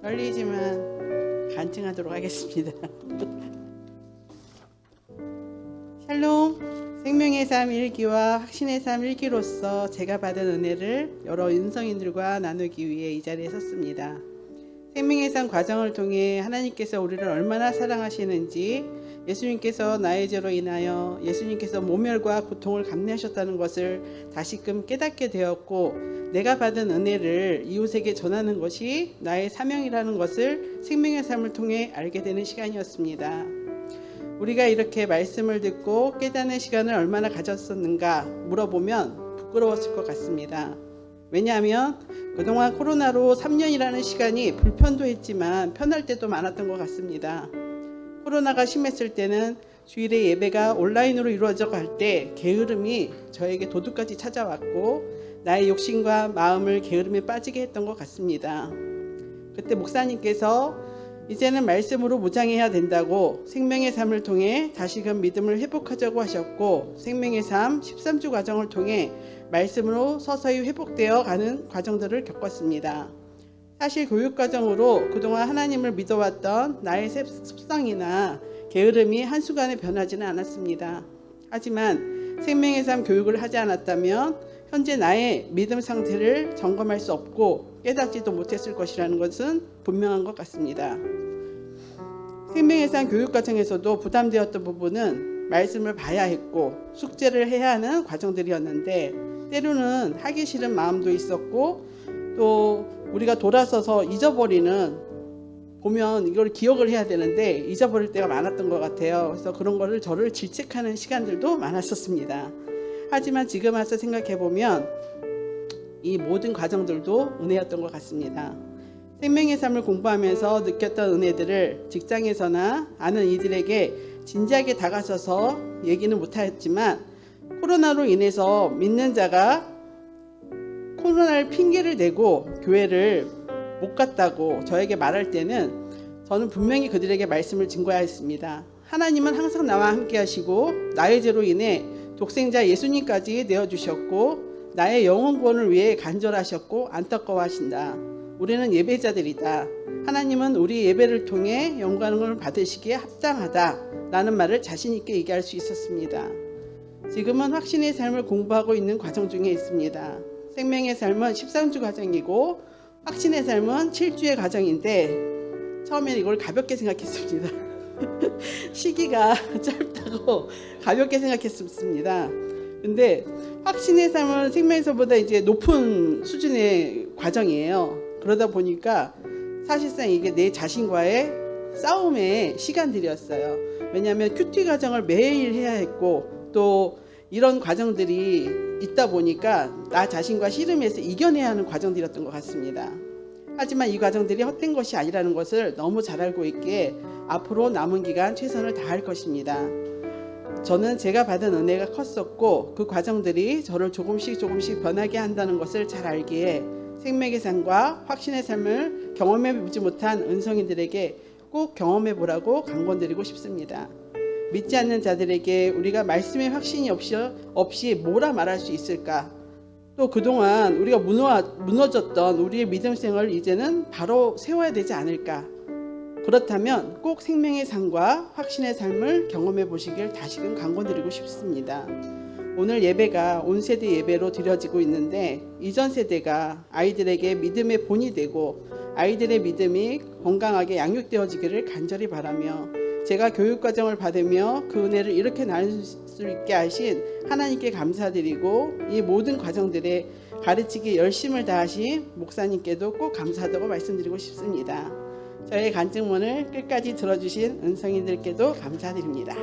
떨리지만 간증하도록 하겠습니다. 샬롬, 생명의 삶 1기와 확신의 삶 1기로서 제가 받은 은혜를 여러 은성인들과 나누기 위해 이 자리에 섰습니다. 생명의 삶 과정을 통해 하나님께서 우리를 얼마나 사랑하시는지, 예수님께서 나의 죄로 인하여 예수님께서 모멸과 고통을 감내하셨다는 것을 다시금 깨닫게 되었고, 내가 받은 은혜를 이웃에게 전하는 것이 나의 사명이라는 것을 생명의 삶을 통해 알게 되는 시간이었습니다. 우리가 이렇게 말씀을 듣고 깨닫는 시간을 얼마나 가졌었는가 물어보면 부끄러웠을 것 같습니다. 왜냐하면 그동안 코로나로 3년이라는 시간이 불편도 했지만 편할 때도 많았던 것 같습니다. 코로나가 심했을 때는 주일에 예배가 온라인으로 이루어져 갈 때 게으름이 저에게 도둑같이 찾아왔고, 나의 욕심과 마음을 게으름에 빠지게 했던 것 같습니다. 그때 목사님께서 이제는 말씀으로 무장해야 된다고 생명의 삶을 통해 다시금 믿음을 회복하자고 하셨고, 생명의 삶 13주 과정을 통해 말씀으로 서서히 회복되어 가는 과정들을 겪었습니다. 사실 교육과정으로 그동안 하나님을 믿어왔던 나의 습성이나 게으름이 한순간에 변하지는 않았습니다. 하지만 생명의 삶 교육을 하지 않았다면 현재 나의 믿음 상태를 점검할 수 없고 깨닫지도 못했을 것이라는 것은 분명한 것 같습니다. 생명의 삶 교육과정에서도 부담되었던 부분은 말씀을 봐야 했고 숙제를 해야 하는 과정들이었는데, 때로는 하기 싫은 마음도 있었고, 또 우리가 돌아서서 잊어버리는, 보면 이걸 기억을 해야 되는데 잊어버릴 때가 많았던 것 같아요. 그래서 그런 거를 저를 질책하는 시간들도 많았었습니다. 하지만 지금 와서 생각해보면 이 모든 과정들도 은혜였던 것 같습니다. 생명의 삶을 공부하면서 느꼈던 은혜들을 직장에서나 아는 이들에게 진지하게 다가서서 얘기는 못하였지만, 코로나로 인해서 믿는 자가 코로나를 핑계를 대고 교회를 못 갔다고 저에게 말할 때는 저는 분명히 그들에게 말씀을 증거하였습니다. 하나님은 항상 나와 함께 하시고 나의 죄로 인해 독생자 예수님까지 내어주셨고 나의 영혼 구원을 위해 간절하셨고 안타까워하신다. 우리는 예배자들이다. 하나님은 우리 예배를 통해 영광을 받으시기에 합당하다 라는 말을 자신 있게 얘기할 수 있었습니다. 지금은 확신의 삶을 공부하고 있는 과정 중에 있습니다. 생명의 삶은 13주 과정이고 확신의 삶은 7주의 과정인데, 처음에는 이걸 가볍게 생각했습니다. 시기가 짧다고 가볍게 생각했습니다. 근데 확신의 삶은 생명에서보다 이제 높은 수준의 과정이에요. 그러다 보니까 사실상 이게 내 자신과의 싸움의 시간들이었어요. 왜냐하면 큐티 과정을 매일 해야 했고, 또 이런 과정들이 있다 보니까 나 자신과 씨름해서 이겨내야 하는 과정들이었던 것 같습니다. 하지만 이 과정들이 헛된 것이 아니라는 것을 너무 잘 알고 있기에 앞으로 남은 기간 최선을 다할 것입니다. 저는 제가 받은 은혜가 컸었고 그 과정들이 저를 조금씩 변하게 한다는 것을 잘 알기에 생명의 삶과 확신의 삶을 경험해보지 못한 은성인들에게 꼭 경험해보라고 강권드리고 싶습니다. 믿지 않는 자들에게 우리가 말씀의 확신이 없이 뭐라 말할 수 있을까? 또 그동안 우리가 무너졌던 우리의 믿음생을 이제는 바로 세워야 되지 않을까? 그렇다면 꼭 생명의 삶과 확신의 삶을 경험해 보시길 다시금 강권드리고 싶습니다. 오늘 예배가 온 세대 예배로 드려지고 있는데, 이전 세대가 아이들에게 믿음의 본이 되고 아이들의 믿음이 건강하게 양육되어지기를 간절히 바라며, 제가 교육과정을 받으며 그 은혜를 이렇게 나눌 수 있게 하신 하나님께 감사드리고, 이 모든 과정들에 가르치기 열심을 다하신 목사님께도 꼭 감사하다고 말씀드리고 싶습니다. 저의 간증문을 끝까지 들어주신 은성인들께도 감사드립니다.